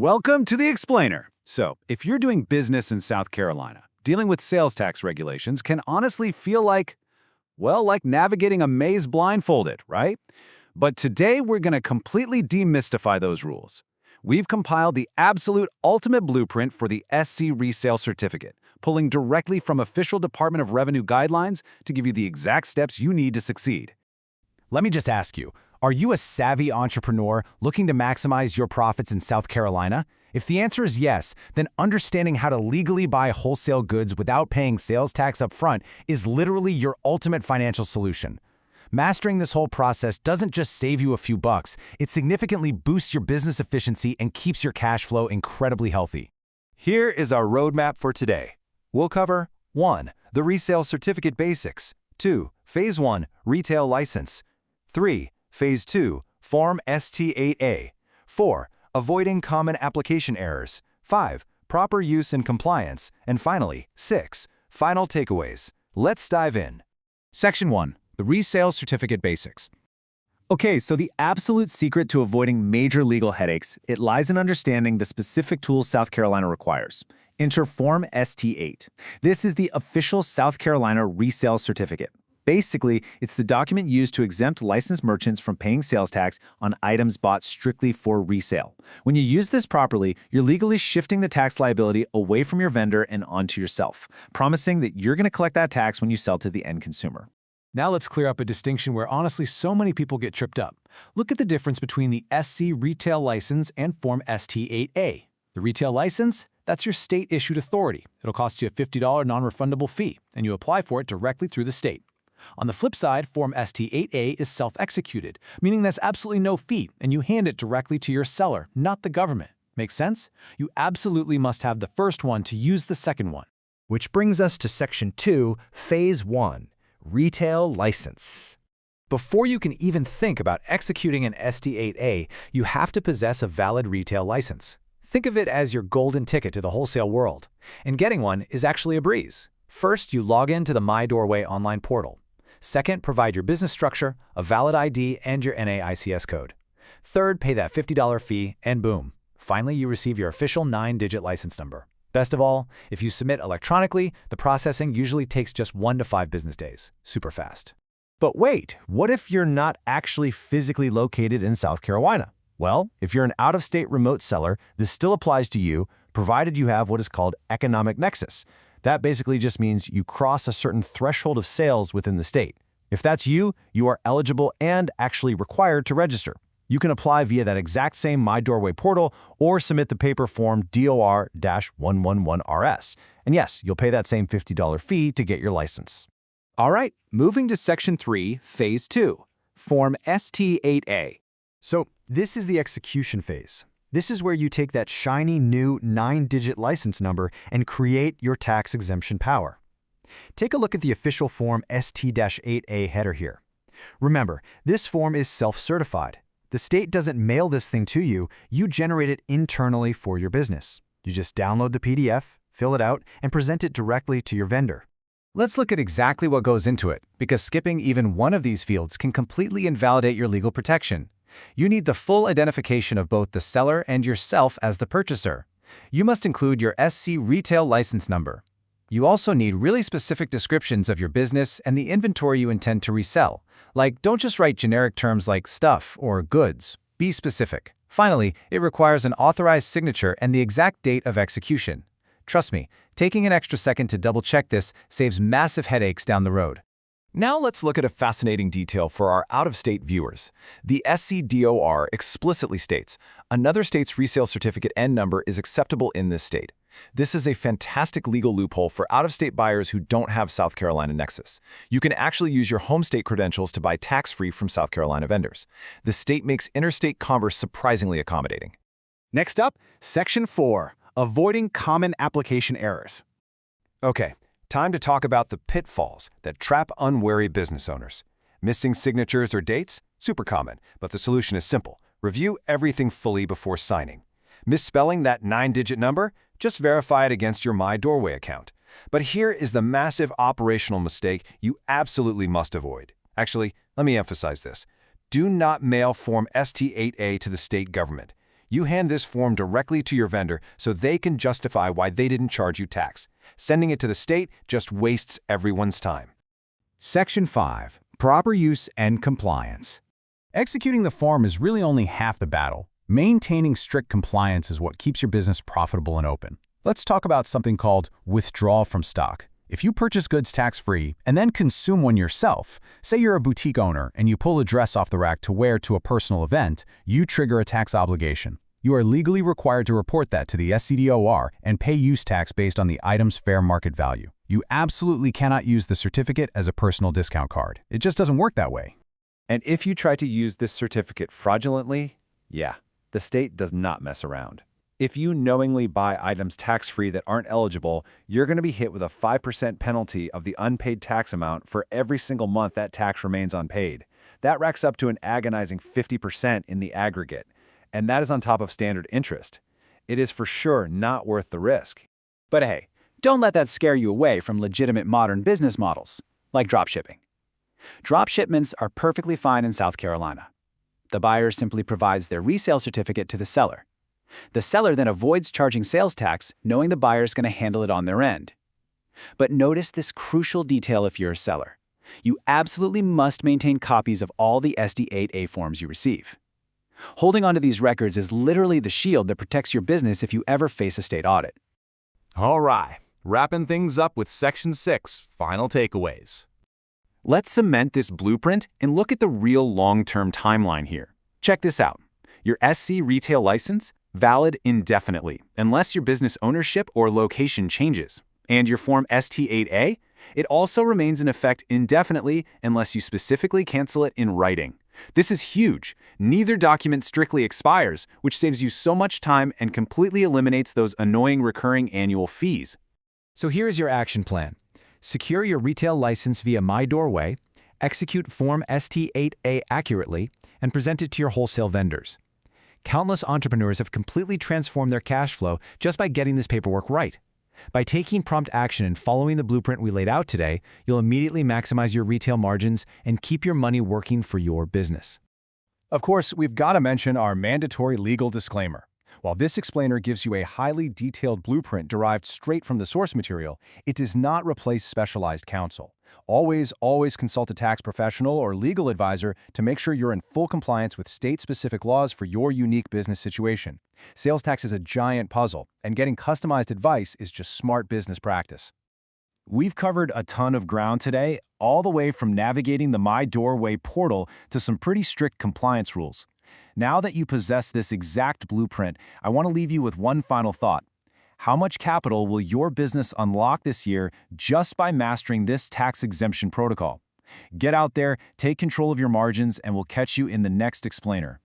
Welcome to the Explainer. So, if you're doing business in South Carolina, dealing with sales tax regulations can honestly feel like, well, like navigating a maze blindfolded, right? But today we're going to completely demystify those rules. We've compiled the absolute ultimate blueprint for the SC Resale Certificate, pulling directly from official Department of Revenue guidelines to give you the exact steps you need to succeed. Let me just ask you, are you a savvy entrepreneur looking to maximize your profits in South Carolina? If the answer is yes, then understanding how to legally buy wholesale goods without paying sales tax up front is literally your ultimate financial solution. Mastering this whole process doesn't just save you a few bucks, it significantly boosts your business efficiency and keeps your cash flow incredibly healthy. Here is our roadmap for today. We'll cover 1. The Resale Certificate Basics. 2. Phase 1. Retail License. 3. Phase 2. Form ST8A. 4. Avoiding common application errors. 5. Proper use and compliance. And finally, 6. Final takeaways. Let's dive in. Section 1. The Resale Certificate Basics. Okay, so the absolute secret to avoiding major legal headaches, it lies in understanding the specific tools South Carolina requires. Enter Form ST8. This is the official South Carolina Resale Certificate. Basically, it's the document used to exempt licensed merchants from paying sales tax on items bought strictly for resale. When you use this properly, you're legally shifting the tax liability away from your vendor and onto yourself, promising that you're going to collect that tax when you sell to the end consumer. Now let's clear up a distinction where honestly so many people get tripped up. Look at the difference between the SC Retail License and Form ST8A. The retail license, that's your state-issued authority. It'll cost you a $50 non-refundable fee, and you apply for it directly through the state. On the flip side, Form ST8A is self-executed, meaning there's absolutely no fee, and you hand it directly to your seller, not the government. Make sense? You absolutely must have the first one to use the second one. Which brings us to Section 2, Phase 1, Retail License. Before you can even think about executing an ST8A, you have to possess a valid retail license. Think of it as your golden ticket to the wholesale world. And getting one is actually a breeze. First, you log into the My Doorway online portal. Second, provide your business structure, a valid ID, and your NAICS code. Third, pay that $50 fee, and boom. Finally, you receive your official 9-digit license number. Best of all, if you submit electronically, the processing usually takes just 1 to 5 business days. Super fast. But wait, what if you're not actually physically located in South Carolina? Well, if you're an out-of-state remote seller, this still applies to you, provided you have what is called economic nexus. That basically just means you cross a certain threshold of sales within the state. If that's you, you are eligible and actually required to register. You can apply via that exact same My Doorway portal or submit the paper form DOR-111RS. And yes, you'll pay that same $50 fee to get your license. All right, moving to Section 3, Phase 2, Form ST8A. So this is the execution phase. This is where you take that shiny new 9-digit license number and create your tax exemption power. Take a look at the official Form ST-8A header here. Remember, this form is self-certified. The state doesn't mail this thing to you, you generate it internally for your business. You just download the PDF, fill it out, and present it directly to your vendor. Let's look at exactly what goes into it, because skipping even one of these fields can completely invalidate your legal protection. You need the full identification of both the seller and yourself as the purchaser. You must include your SC Retail License Number. You also need really specific descriptions of your business and the inventory you intend to resell. Like, don't just write generic terms like stuff or goods. Be specific. Finally, it requires an authorized signature and the exact date of execution. Trust me, taking an extra second to double-check this saves massive headaches down the road. Now let's look at a fascinating detail for our out-of-state viewers. The SCDOR explicitly states, another state's resale certificate and number is acceptable in this state. This is a fantastic legal loophole for out-of-state buyers who don't have South Carolina nexus. You can actually use your home state credentials to buy tax-free from South Carolina vendors. The state makes interstate commerce surprisingly accommodating. Next up, Section 4, Avoiding Common Application Errors. Okay. Time to talk about the pitfalls that trap unwary business owners. Missing signatures or dates? Super common, but the solution is simple. Review everything fully before signing. Misspelling that 9-digit number? Just verify it against your My Doorway account. But here is the massive operational mistake you absolutely must avoid. Actually, let me emphasize this. Do not mail Form ST8A to the state government. You hand this form directly to your vendor so they can justify why they didn't charge you tax. Sending it to the state just wastes everyone's time. Section 5. Proper use and compliance. Executing the form is really only half the battle. Maintaining strict compliance is what keeps your business profitable and open. Let's talk about something called withdrawal from stock. If you purchase goods tax-free and then consume one yourself, say you're a boutique owner and you pull a dress off the rack to wear to a personal event, you trigger a tax obligation. You are legally required to report that to the SCDOR and pay use tax based on the item's fair market value. You absolutely cannot use the certificate as a personal discount card. It just doesn't work that way. And if you try to use this certificate fraudulently, yeah, the state does not mess around. If you knowingly buy items tax-free that aren't eligible, you're going to be hit with a 5% penalty of the unpaid tax amount for every single month that tax remains unpaid. That racks up to an agonizing 50% in the aggregate, and that is on top of standard interest. It is for sure not worth the risk. But hey, don't let that scare you away from legitimate modern business models, like dropshipping. Drop shipments are perfectly fine in South Carolina. The buyer simply provides their resale certificate to the seller. The seller then avoids charging sales tax, knowing the buyer is going to handle it on their end. But notice this crucial detail if you're a seller. You absolutely must maintain copies of all the SD8A forms you receive. Holding onto these records is literally the shield that protects your business if you ever face a state audit. All right, wrapping things up with Section 6, final takeaways. Let's cement this blueprint and look at the real long-term timeline here. Check this out. Your SC retail license, valid indefinitely, unless your business ownership or location changes. And your Form ST8A, it also remains in effect indefinitely unless you specifically cancel it in writing. This is huge. Neither document strictly expires, which saves you so much time and completely eliminates those annoying recurring annual fees. So here's your action plan. Secure your retail license via My Doorway, execute Form ST8A accurately, and present it to your wholesale vendors. Countless entrepreneurs have completely transformed their cash flow just by getting this paperwork right. By taking prompt action and following the blueprint we laid out today, you'll immediately maximize your retail margins and keep your money working for your business. Of course, we've got to mention our mandatory legal disclaimer. While this explainer gives you a highly detailed blueprint derived straight from the source material, it does not replace specialized counsel. Always consult a tax professional or legal advisor to make sure you're in full compliance with state-specific laws for your unique business situation. Sales tax is a giant puzzle, and getting customized advice is just smart business practice. We've covered a ton of ground today, all the way from navigating the My Doorway portal to some pretty strict compliance rules. Now that you possess this exact blueprint, I want to leave you with one final thought. How much capital will your business unlock this year just by mastering this tax exemption protocol? Get out there, take control of your margins, and we'll catch you in the next explainer.